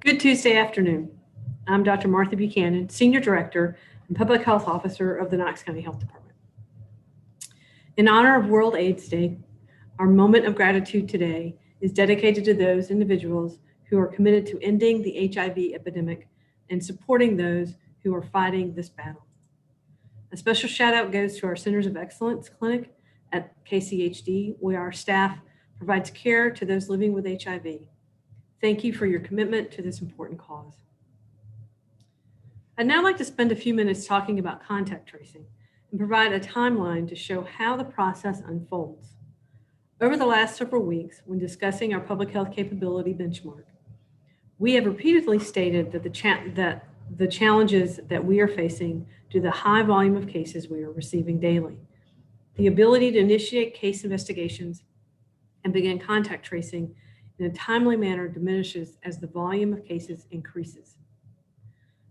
Good Tuesday afternoon. I'm Dr. Martha Buchanan, Senior Director and Public Health Officer of the Knox County Health Department. In honor of World AIDS Day, our moment of gratitude today is dedicated to those individuals who are committed to ending the HIV epidemic and supporting those who are fighting this battle. A special shout out goes to our Centers of Excellence Clinic at KCHD, where our staff provides care to those living with HIV. Thank you for your commitment to this important cause. I'd now like to spend a few minutes talking about contact tracing and provide a timeline to show how the process unfolds. Over the last several weeks, when discussing our public health capability benchmark, we have repeatedly stated that the challenges that we are facing due to the high volume of cases we are receiving daily. The ability to initiate case investigations and begin contact tracing in a timely manner diminishes as the volume of cases increases.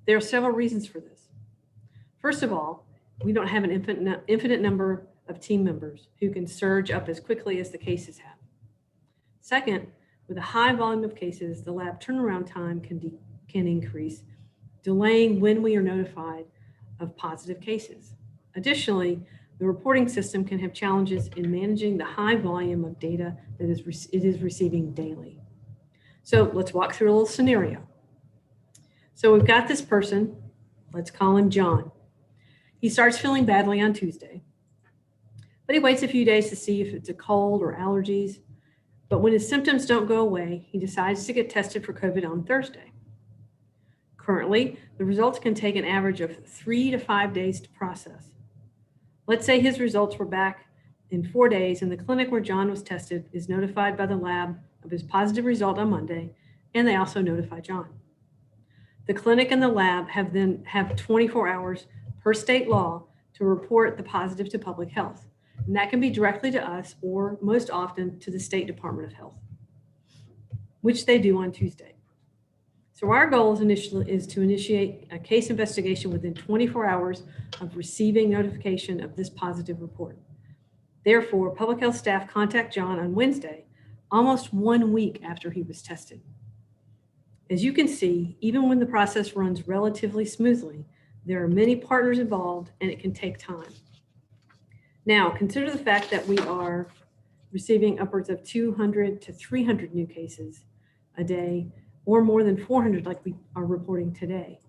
There are several reasons for this. First of all, we don't have an infinite number of team members who can surge up as quickly as the cases have. Second, with a high volume of cases, the lab turnaround time can increase, delaying when we are notified of positive cases. Additionally, the reporting system can have challenges in managing the high volume of data that it is receiving daily. So let's walk through a little scenario. So we've got this person, let's call him John. He starts feeling badly on Tuesday, but he waits a few days to see if it's a cold or allergies. But when his symptoms don't go away, he decides to get tested for COVID on Thursday. Currently, the results can take an average of 3 to 5 days to process. Let's say his results were back in 4 days and the clinic where John was tested is notified by the lab of his positive result on Monday, and they also notify John. The clinic and the lab have 24 hours per state law to report the positive to public health. And that can be directly to us or most often to the State Department of Health, which they do on Tuesday. So our goal is to initiate a case investigation within 24 hours of receiving notification of this positive report. Therefore, public health staff contact John on Wednesday, almost 1 week after he was tested. As you can see, even when the process runs relatively smoothly, there are many partners involved and it can take time. Now, consider the fact that we are receiving upwards of 200 to 300 new cases a day, or more than 400 like we are reporting today.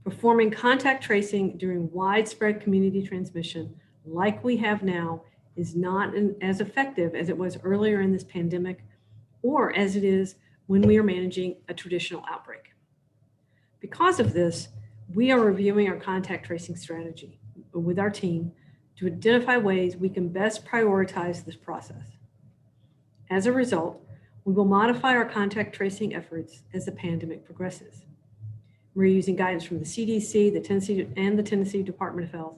Performing contact tracing during widespread community transmission like we have now is not as effective as it was earlier in this pandemic or as it is when we are managing a traditional outbreak. Because of this, we are reviewing our contact tracing strategy with our team to identify ways we can best prioritize this process. As a result, we will modify our contact tracing efforts as the pandemic progresses. We're using guidance from the CDC, the Tennessee Department of Health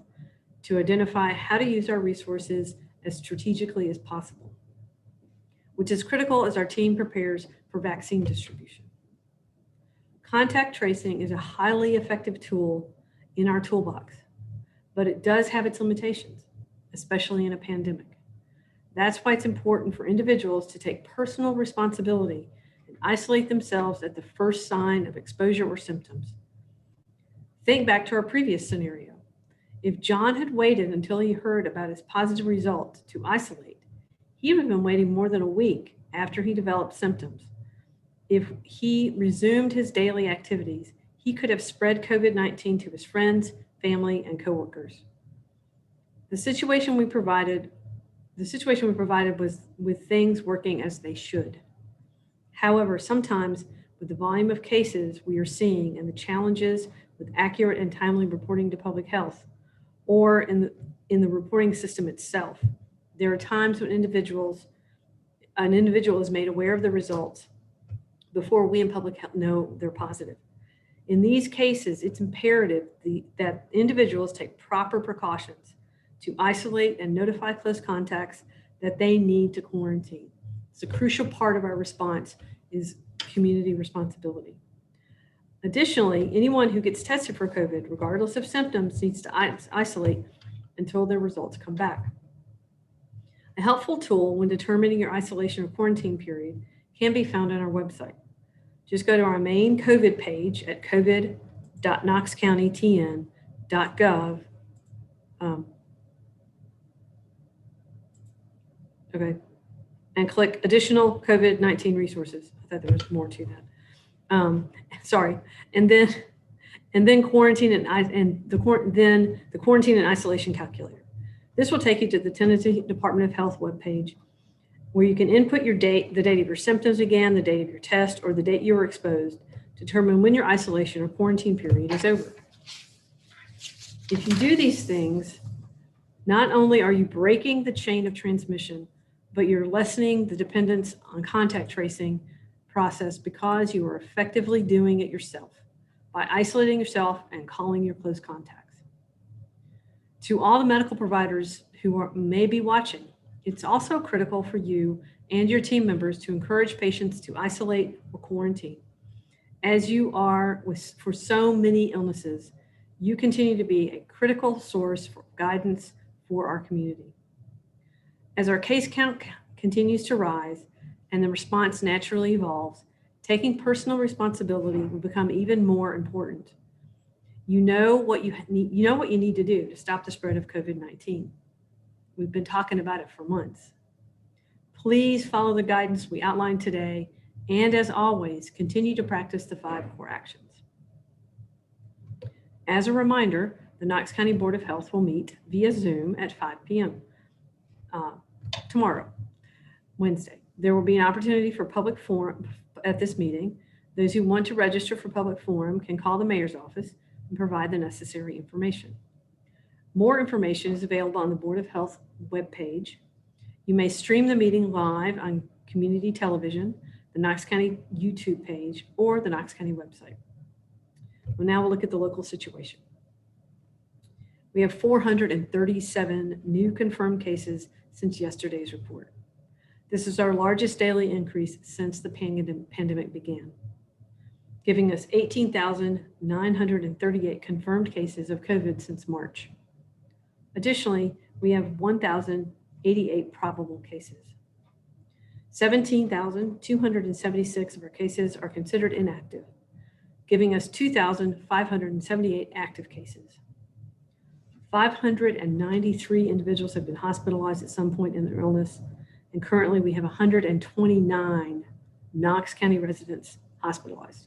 to identify how to use our resources as strategically as possible, which is critical as our team prepares for vaccine distribution. Contact tracing is a highly effective tool in our toolbox, but it does have its limitations, especially in a pandemic. That's why it's important for individuals to take personal responsibility and isolate themselves at the first sign of exposure or symptoms. Think back to our previous scenario. If John had waited until he heard about his positive result to isolate, he would have been waiting more than a week after he developed symptoms. If he resumed his daily activities, he could have spread COVID-19 to his friends, family, and coworkers. The situation we provided was with things working as they should. However, sometimes with the volume of cases we are seeing and the challenges with accurate and timely reporting to public health, or in the reporting system itself, there are times when an individual is made aware of the results before we in public health know they're positive. In these cases, it's imperative that individuals take proper precautions to isolate and notify close contacts that they need to quarantine. It's a crucial part of our response is community responsibility. Additionally, anyone who gets tested for COVID, regardless of symptoms, needs to isolate until their results come back. A helpful tool when determining your isolation or quarantine period can be found on our website. just go to our main COVID page at covid.knoxcountytn.gov. Okay, and click additional COVID-19 resources. I thought there was more to that. Sorry, and then quarantine and the quarantine and isolation calculator. This will take you to the Tennessee Department of Health webpage, where you can input your date, the date of your symptoms again, the date of your test, or the date you were exposed, to determine when your isolation or quarantine period is over. If you do these things, not only are you breaking the chain of transmission, but you're lessening the dependence on contact tracing process because you are effectively doing it yourself by isolating yourself and calling your close contacts. To all the medical providers who may be watching, it's also critical for you and your team members to encourage patients to isolate or quarantine. As you are for so many illnesses, you continue to be a critical source for guidance for our community. As our case count continues to rise and the response naturally evolves, taking personal responsibility will become even more important. You know what you need to do to stop the spread of COVID-19. We've been talking about it for months. Please follow the guidance we outlined today, and as always, continue to practice the 5 core actions. As a reminder, the Knox County Board of Health will meet via Zoom at 5 p.m. Tomorrow, Wednesday. There will be an opportunity for public forum at this meeting. Those who want to register for public forum can call the mayor's office and provide the necessary information. More information is available on the Board of Health webpage. You may stream the meeting live on community television, the Knox County YouTube page, or the Knox County website. Well, now we'll look at the local situation. We have 437 new confirmed cases since yesterday's report. This is our largest daily increase since the pandemic began, giving us 18,938 confirmed cases of COVID since March. Additionally, we have 1,088 probable cases. 17,276 of our cases are considered inactive, giving us 2,578 active cases. 593 individuals have been hospitalized at some point in their illness, and currently we have 129 Knox County residents hospitalized.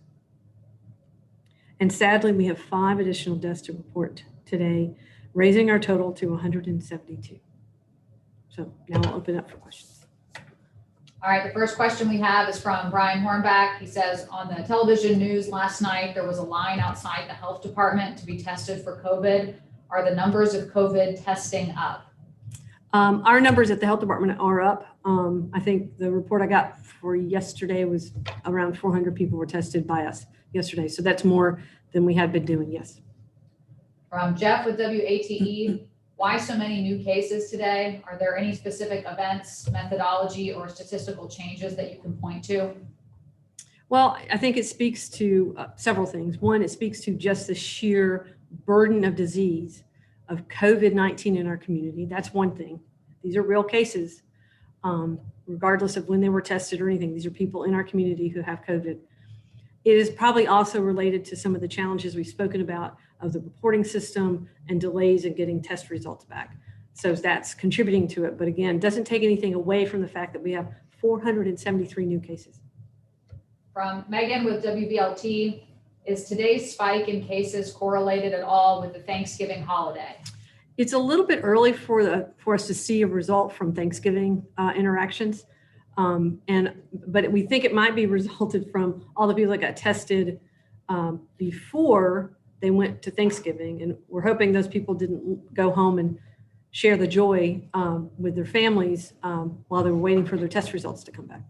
And sadly, we have 5 additional deaths to report today, raising our total to 172. So now we'll open up for questions. All right, the first question we have is from Brian Hornback. He says, on the television news last night, there was a line outside the health department to be tested for COVID. Are the numbers of COVID testing up? Our numbers at the health department are up. I think the report I got for yesterday was around 400 people were tested by us yesterday. So that's more than we had been doing, yes. From Jeff with WATE, why so many new cases today? Are there any specific events, methodology, or statistical changes that you can point to? Well, I think it speaks to several things. One, it speaks to just the sheer burden of disease of COVID-19 in our community. That's one thing. These are real cases, regardless of when they were tested or anything. These are people in our community who have COVID. It is probably also related to some of the challenges we've spoken about of the reporting system and delays in getting test results back. So that's contributing to it. But again, doesn't take anything away from the fact that we have 473 new cases. From Megan with WBLT, is today's spike in cases correlated at all with the Thanksgiving holiday? It's a little bit early for us to see a result from Thanksgiving interactions. But we think it might be resulted from all the people that got tested before they went to Thanksgiving. And we're hoping those people didn't go home and share the joy with their families while they were waiting for their test results to come back.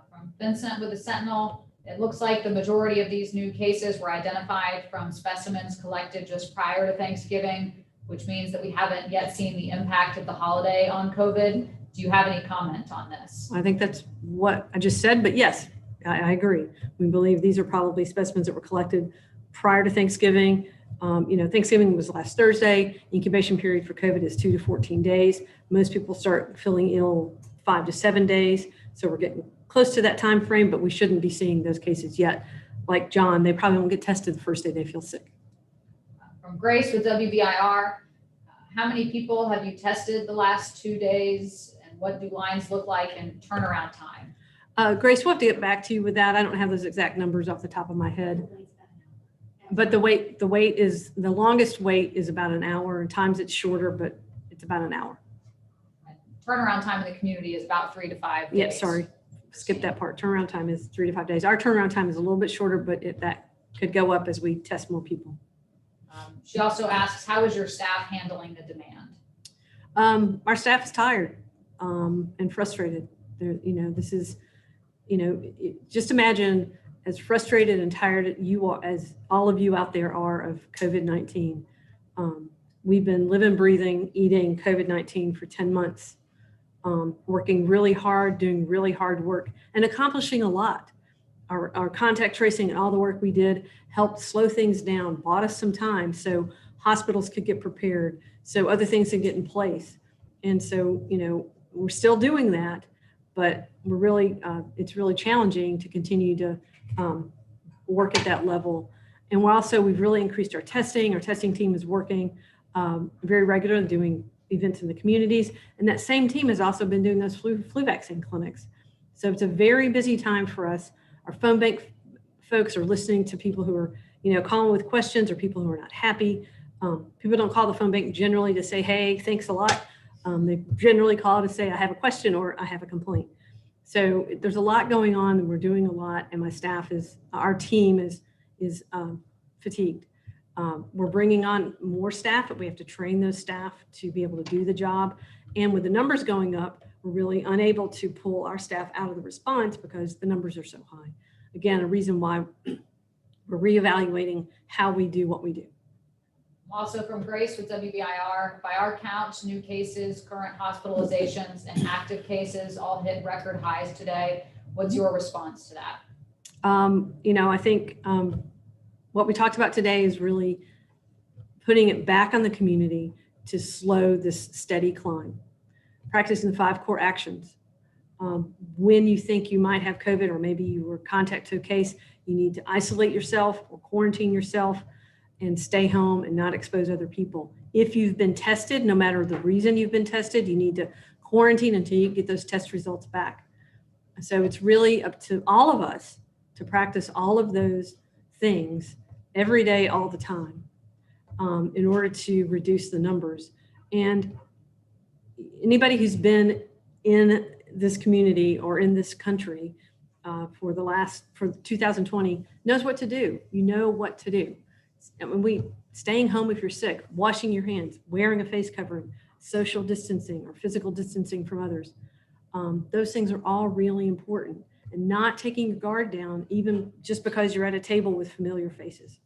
From Vincent with the Sentinel, it looks like the majority of these new cases were identified from specimens collected just prior to Thanksgiving, which means that we haven't yet seen the impact of the holiday on COVID. Do you have any comment on this? I think that's what I just said, but yes, I agree. We believe these are probably specimens that were collected prior to Thanksgiving. Thanksgiving was last Thursday. Incubation period for COVID is 2 to 14 days. Most people start feeling ill 5 to 7 days. So we're getting close to that time frame, but we shouldn't be seeing those cases yet. Like John, they probably won't get tested the first day they feel sick. From Grace with WBIR, how many people have you tested the last 2 days, and what do lines look like and turnaround time? Grace, we'll have to get back to you with that. I don't have those exact numbers off the top of my head. But the longest wait is about an hour, and times it's shorter, but it's about an hour. Turnaround time in the community is about 3 to 5 days. Yeah, sorry, skip that part. Turnaround time is 3 to 5 days. Our turnaround time is a little bit shorter, but that could go up as we test more people. She also asks, how is your staff handling the demand? Our staff is tired and frustrated. This is, just imagine as frustrated and tired you are, as all of you out there are, of COVID-19. We've been living, breathing, eating COVID-19 for 10 months, working really hard, doing really hard work, and accomplishing a lot. Our contact tracing and all the work we did helped slow things down, bought us some time so hospitals could get prepared, so other things could get in place. And so, we're still doing that, but we're really, it's really challenging to continue to work at that level. And we've really increased our testing. Our testing team is working very regularly, doing events in the communities. And that same team has also been doing those flu vaccine clinics. So it's a very busy time for us. Our phone bank folks are listening to people who are, calling with questions, or people who are not happy. People don't call the phone bank generally to say, hey, thanks a lot. They generally call to say, I have a question or I have a complaint. So there's a lot going on, and we're doing a lot. And our team is fatigued. We're bringing on more staff, but we have to train those staff to be able to do the job. And with the numbers going up, we're really unable to pull our staff out of the response because the numbers are so high. Again, a reason why we're reevaluating how we do what we do. Also from Grace with WBIR, by our count, new cases, current hospitalizations, and active cases all hit record highs today. What's your response to that? I think what we talked about today is really putting it back on the community to slow this steady climb. Practicing the 5 core actions. When you think you might have COVID, or maybe you were contact to a case, you need to isolate yourself or quarantine yourself and stay home and not expose other people. If you've been tested, no matter the reason you've been tested, you need to quarantine until you get those test results back. So it's really up to all of us to practice all of those things every day, all the time, in order to reduce the numbers. And anybody who's been in this community or in this country for 2020 knows what to do. You know what to do. And staying home if you're sick, washing your hands, wearing a face covering, social distancing or physical distancing from others. Those things are all really important, and not taking your guard down, even just because you're at a table with familiar faces.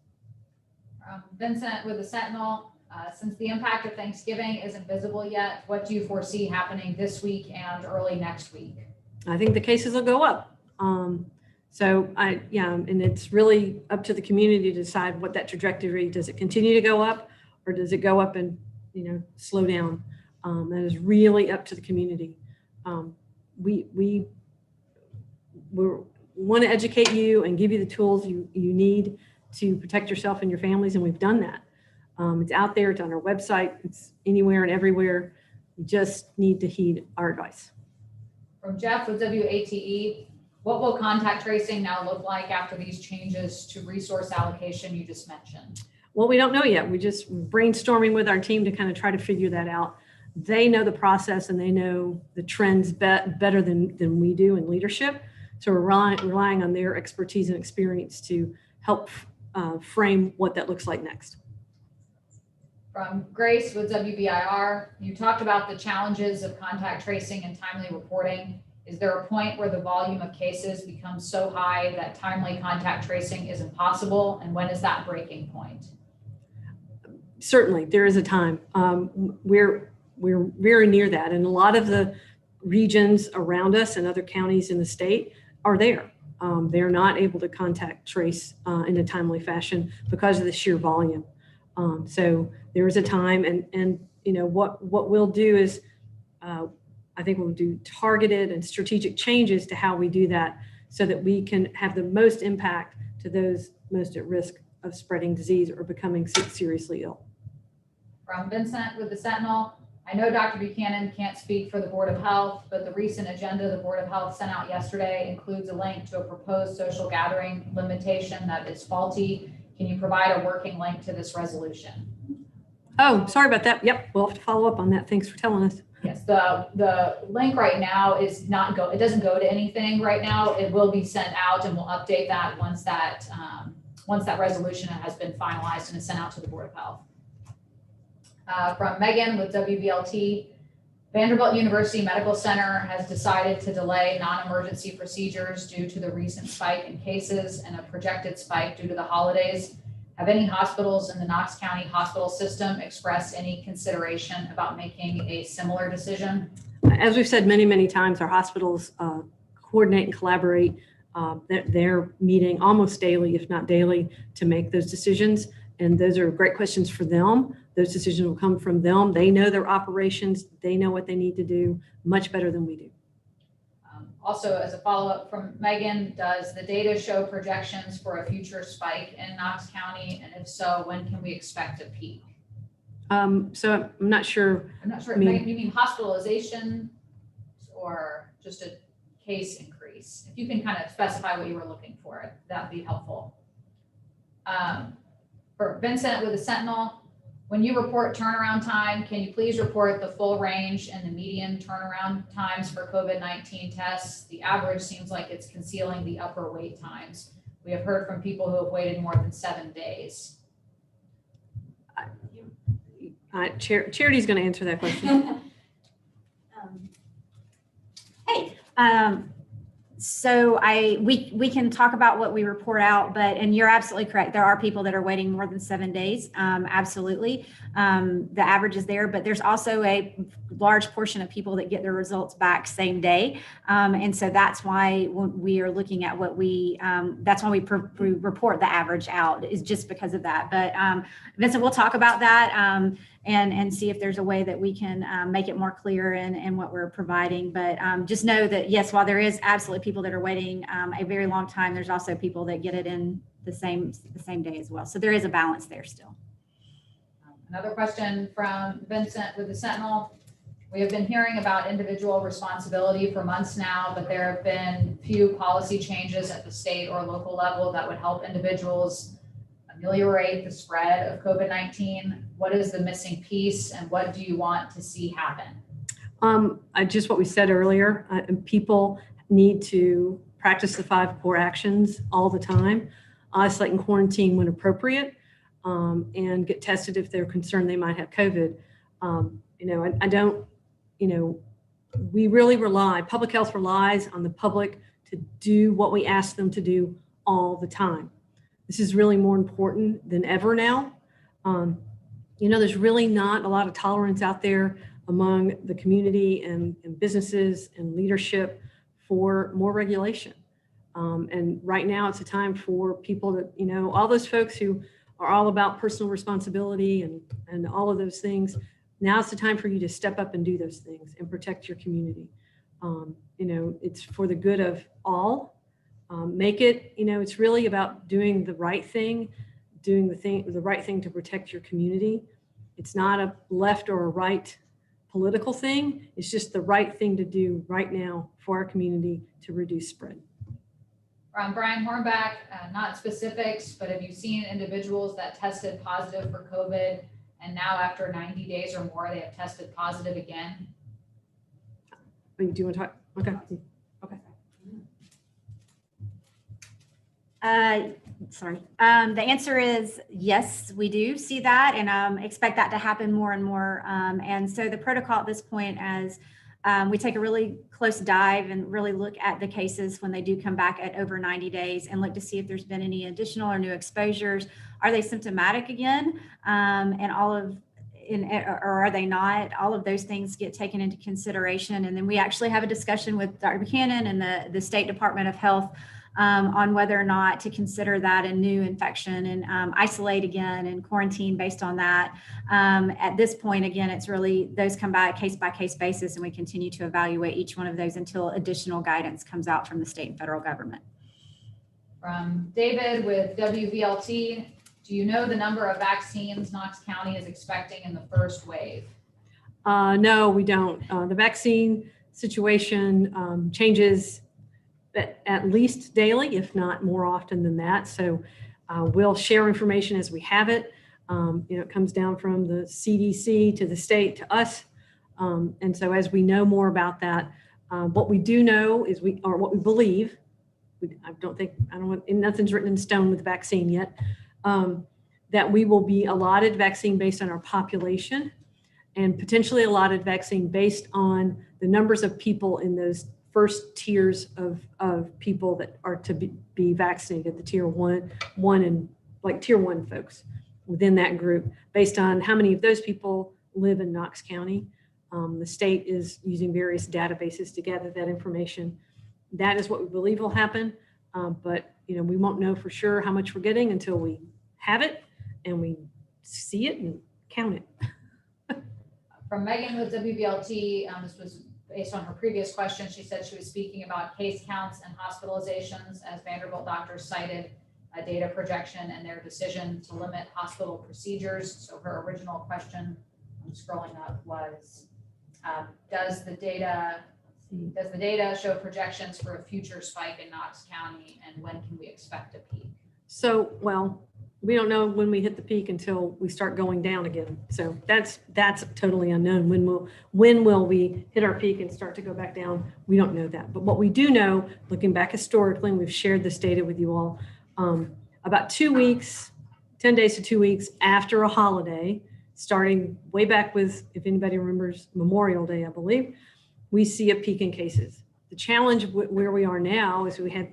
Vincent with the Sentinel, since the impact of Thanksgiving isn't visible yet, what do you foresee happening this week and early next week? I think the cases will go up. And it's really up to the community to decide what that trajectory, does it continue to go up, or does it go up and, slow down? That is really up to the community. We want to educate you and give you the tools you need to protect yourself and your families, and we've done that. It's out there, it's on our website, it's anywhere and everywhere. You just need to heed our advice. From Jeff with WATE, what will contact tracing now look like after these changes to resource allocation you just mentioned? Well, we don't know yet. We're just brainstorming with our team to kind of try to figure that out. They know the process and they know the trends better than we do in leadership. So we're relying on their expertise and experience to help frame what that looks like next. From Grace with WBIR, you talked about the challenges of contact tracing and timely reporting. Is there a point where the volume of cases becomes so high that timely contact tracing is impossible? And when is that breaking point? Certainly, there is a time. We're very near that. And a lot of the regions around us and other counties in the state are there. They're not able to contact trace in a timely fashion because of the sheer volume. So there is a time, and what we'll do is I think we'll do targeted and strategic changes to how we do that so that we can have the most impact to those most at risk of spreading disease or becoming seriously ill. From Vincent with the Sentinel, I know Dr. Buchanan can't speak for the Board of Health, but the recent agenda the Board of Health sent out yesterday includes a link to a proposed social gathering limitation that is faulty. Can you provide a working link to this resolution? Oh, sorry about that. Yep, we'll have to follow up on that. Thanks for telling us. Yes, the link right now is not it doesn't go to anything right now. It will be sent out, and we'll update that once that resolution has been finalized and is sent out to the Board of Health. From Megan with WBLT, Vanderbilt University Medical Center has decided to delay non-emergency procedures due to the recent spike in cases and a projected spike due to the holidays. Have any hospitals in the Knox County hospital system expressed any consideration about making a similar decision? As we've said many, many times, our hospitals coordinate and collaborate. They're meeting almost daily, if not daily, to make those decisions. And those are great questions for them. Those decisions will come from them. They know their operations. They know what they need to do much better than we do. Also, as a follow-up from Megan, does the data show projections for a future spike in Knox County? And if so, when can we expect a peak? So I'm not sure. I'm not sure. You mean hospitalization or just a case increase? If you can kind of specify what you were looking for, that'd be helpful. For Vincent with the Sentinel, when you report turnaround time, can you please report the full range and the median turnaround times for COVID-19 tests? The average seems like it's concealing the upper wait times. We have heard from people who have waited more than 7 days. Charity's going to answer that question. So we can talk about what we report out, and you're absolutely correct. There are people that are waiting more than 7 days. Absolutely. The average is there, but there's also a large portion of people that get their results back same day. And so that's why we are looking at that's why we report the average out, is just because of that. But Vincent, we'll talk about that. And see if there's a way that we can make it more clear in what we're providing. But just know that, yes, while there is absolutely people that are waiting a very long time, there's also people that get it in the same day as well. So there is a balance there still. Another question from Vincent with the Sentinel. We have been hearing about individual responsibility for months now, but there have been few policy changes at the state or local level that would help individuals ameliorate the spread of COVID-19. What is the missing piece, and what do you want to see happen? Just what we said earlier, people need to practice the 5 core actions all the time, isolate and quarantine when appropriate, and get tested if they're concerned they might have COVID. We really public health relies on the public to do what we ask them to do all the time. This is really more important than ever now. There's really not a lot of tolerance out there among the community and businesses and leadership for more regulation. And right now it's a time for people that, all those folks who are all about personal responsibility and all of those things. Now it's the time for you to step up and do those things and protect your community. It's for the good of all. It's really about doing the right thing, the right thing to protect your community. It's not a left or a right political thing. It's just the right thing to do right now for our community to reduce spread. Brian Hornback, not specifics, but have you seen individuals that tested positive for COVID and now after 90 days or more, they have tested positive again? Do you want to talk? Okay. Sorry. The answer is yes, we do see that and expect that to happen more and more. And so the protocol at this point, as we take a really close dive and really look at the cases when they do come back at over 90 days and look to see if there's been any additional or new exposures. Are they symptomatic again? Or are they not? All of those things get taken into consideration. And then we actually have a discussion with Dr. Buchanan and the State Department of Health on whether or not to consider that a new infection and isolate again and quarantine based on that. At this point, again, it's really, those come by case basis, and we continue to evaluate each one of those until additional guidance comes out from the state and federal government. From David with WVLT, do you know the number of vaccines Knox County is expecting in the first wave? No, we don't. The vaccine situation changes at least daily, if not more often than that. So we'll share information as we have it. It comes down from the CDC to the state to us. And so as we know more about that, what we do know is what we believe, nothing's written in stone with the vaccine yet, that we will be allotted vaccine based on our population, and potentially allotted vaccine based on the numbers of people in those first tiers of people that are to be vaccinated, the tier one and like tier one folks within that group, based on how many of those people live in Knox County. The state is using various databases to gather that information. That is what we believe will happen. But we won't know for sure how much we're getting until we have it and we see it and count it. From Megan with WVLT, this was based on her previous question. She said she was speaking about case counts and hospitalizations as Vanderbilt doctors cited a data projection and their decision to limit hospital procedures. So her original question, I'm scrolling up, was does the data show projections for a future spike in Knox County, and when can we expect a peak? So, well, we don't know when we hit the peak until we start going down again. So that's totally unknown. When will we hit our peak and start to go back down? We don't know that. But what we do know, looking back historically, and we've shared this data with you all, about 2 weeks, 10 days to 2 weeks after a holiday, starting way back with, if anybody remembers, Memorial Day, I believe, we see a peak in cases. The challenge where we are now is we had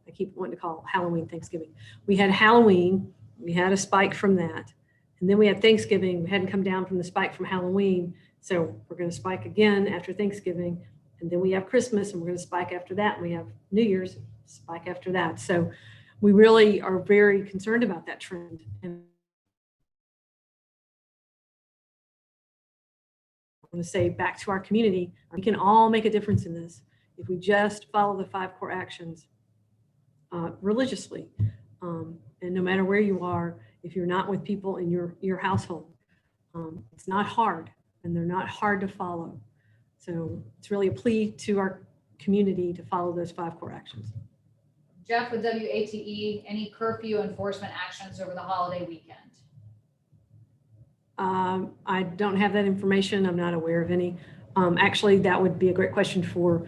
I keep wanting to call Halloween Thanksgiving. We had Halloween, we had a spike from that. And then we had Thanksgiving, we hadn't come down from the spike from Halloween. So we're going to spike again after Thanksgiving. And then we have Christmas, and we're going to spike after that. And we have New Year's, spike after that. So we really are very concerned about that trend. And I want to say back to our community, we can all make a difference in this if we just follow the 5 core actions religiously. And no matter where you are, if you're not with people in your household, it's not hard, and they're not hard to follow. So it's really a plea to our community to follow those 5 core actions. Jeff with WATE, any curfew enforcement actions over the holiday weekend? I don't have that information. I'm not aware of any. Actually, that would be a great question for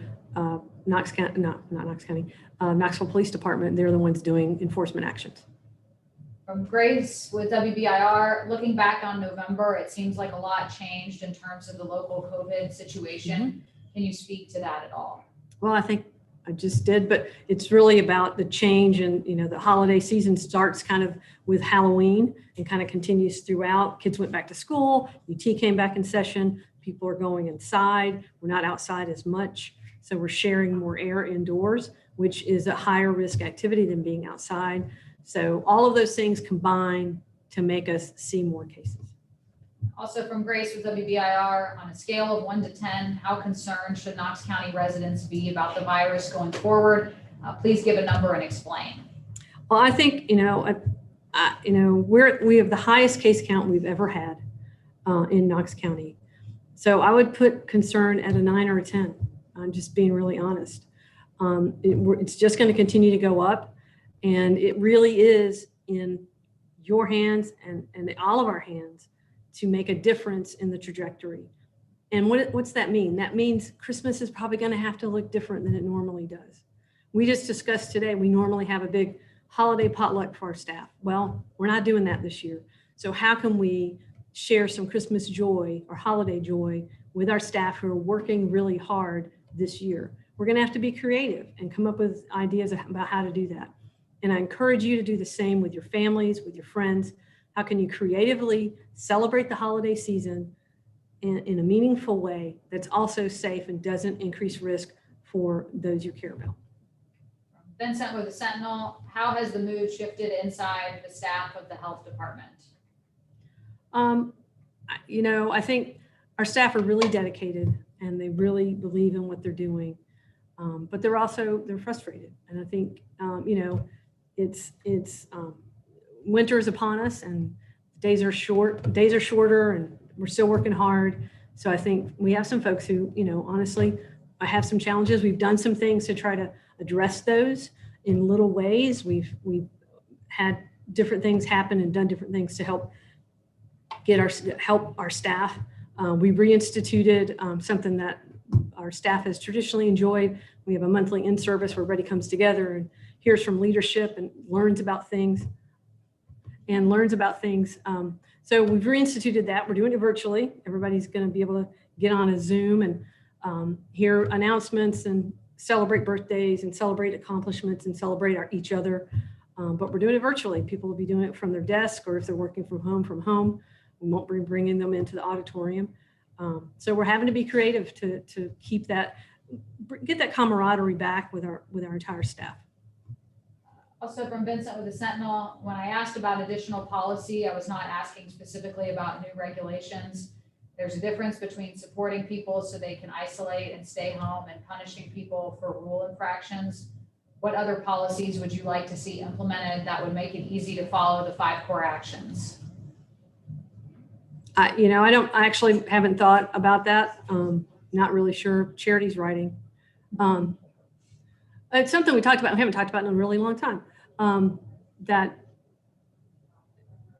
Knox County, not Knox County, Knoxville Police Department. They're the ones doing enforcement actions. From Grace with WBIR, looking back on November, it seems like a lot changed in terms of the local COVID situation. Mm-hmm. Can you speak to that at all? Well, I think I just did, but it's really about the change, and the holiday season starts kind of with Halloween and kind of continues throughout. Kids went back to school, UT came back in session, people are going inside, we're not outside as much. So we're sharing more air indoors, which is a higher risk activity than being outside. So all of those things combine to make us see more cases. Also from Grace with WBIR, on a scale of 1 to 10, how concerned should Knox County residents be about the virus going forward? Please give a number and explain. Well, I think, we have the highest case count we've ever had in Knox County. So I would put concern at a 9 or a 10. I'm just being really honest. It's just going to continue to go up, and it really is in your hands and all of our hands to make a difference in the trajectory. And what's that mean? That means Christmas is probably going to have to look different than it normally does. We just discussed today, we normally have a big holiday potluck for our staff. Well, we're not doing that this year. So how can we share some Christmas joy or holiday joy with our staff who are working really hard this year? We're going to have to be creative and come up with ideas about how to do that. And I encourage you to do the same with your families, with your friends. How can you creatively celebrate the holiday season in a meaningful way that's also safe and doesn't increase risk for those you care about? Vincent with the Sentinel, how has the mood shifted inside the staff of the health department? I think our staff are really dedicated and they really believe in what they're doing. But they're frustrated. And I think, it's winter is upon us and days are shorter and we're still working hard. So I think we have some folks who, honestly, I have some challenges. We've done some things to try to address those in little ways. We've had different things happen and done different things to help our staff. We reinstituted something that our staff has traditionally enjoyed. We have a monthly in-service where everybody comes together and hears from leadership and learns about things. So we've reinstituted that. We're doing it virtually. Everybody's going to be able to get on a Zoom and hear announcements and celebrate birthdays and celebrate accomplishments and celebrate each other. But we're doing it virtually. People will be doing it from their desk, or if they're working from home. We won't be bringing them into the auditorium. So we're having to be creative to keep get that camaraderie back with our entire staff. Also from Vincent with the Sentinel, when I asked about additional policy, I was not asking specifically about new regulations. There's a difference between supporting people so they can isolate and stay home and punishing people for rule infractions. What other policies would you like to see implemented that would make it easy to follow the 5 core actions? I actually haven't thought about that. Not really sure. Charity's writing. It's something we haven't talked about in a really long time.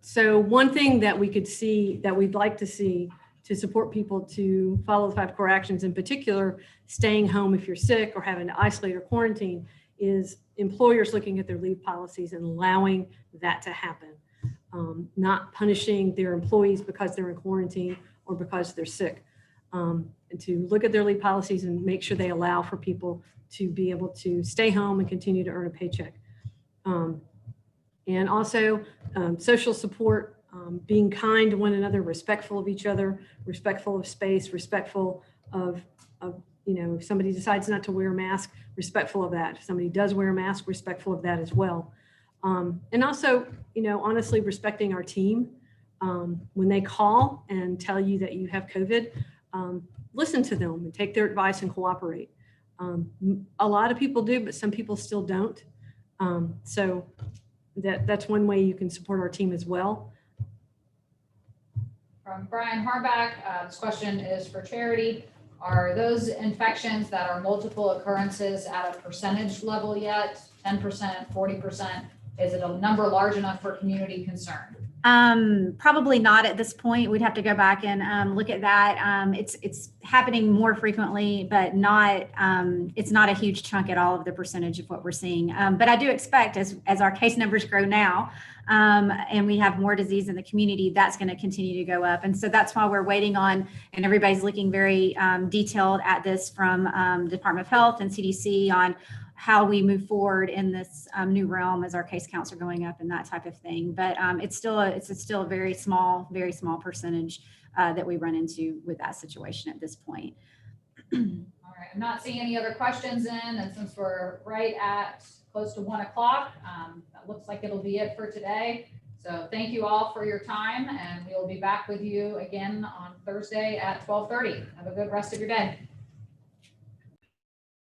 So one thing that we could see that we'd like to see to support people to follow the 5 core actions, in particular, staying home if you're sick or having to isolate or quarantine, is employers looking at their leave policies and allowing that to happen. Not punishing their employees because they're in quarantine or because they're sick. And to look at their leave policies and make sure they allow for people to be able to stay home and continue to earn a paycheck. And also social support, being kind to one another, respectful of each other, respectful of space, respectful of if somebody decides not to wear a mask, respectful of that. If somebody does wear a mask, respectful of that as well. And also, honestly, respecting our team. When they call and tell you that you have COVID, listen to them and take their advice and cooperate. A lot of people do, but some people still don't. So that's one way you can support our team as well. From Brian Harback, this question is for Charity. Are those infections that are multiple occurrences at a percentage level yet? 10%, 40%? Is it a number large enough for community concern? Probably not at this point. We'd have to go back and look at that. It's happening more frequently, but it's not a huge chunk at all of the percentage of what we're seeing. But I do expect as our case numbers grow now, and we have more disease in the community, that's going to continue to go up. And so that's why we're waiting on, and everybody's looking very detailed at this from Department of Health and CDC on how we move forward in this new realm as our case counts are going up and that type of thing. But it's still a very small percentage that we run into with that situation at this point. All right, I'm not seeing any other questions in, and since we're right at close to 1 o'clock, that looks like it'll be it for today. So thank you all for your time, and we will be back with you again on Thursday at 12:30. Have a good rest of your day.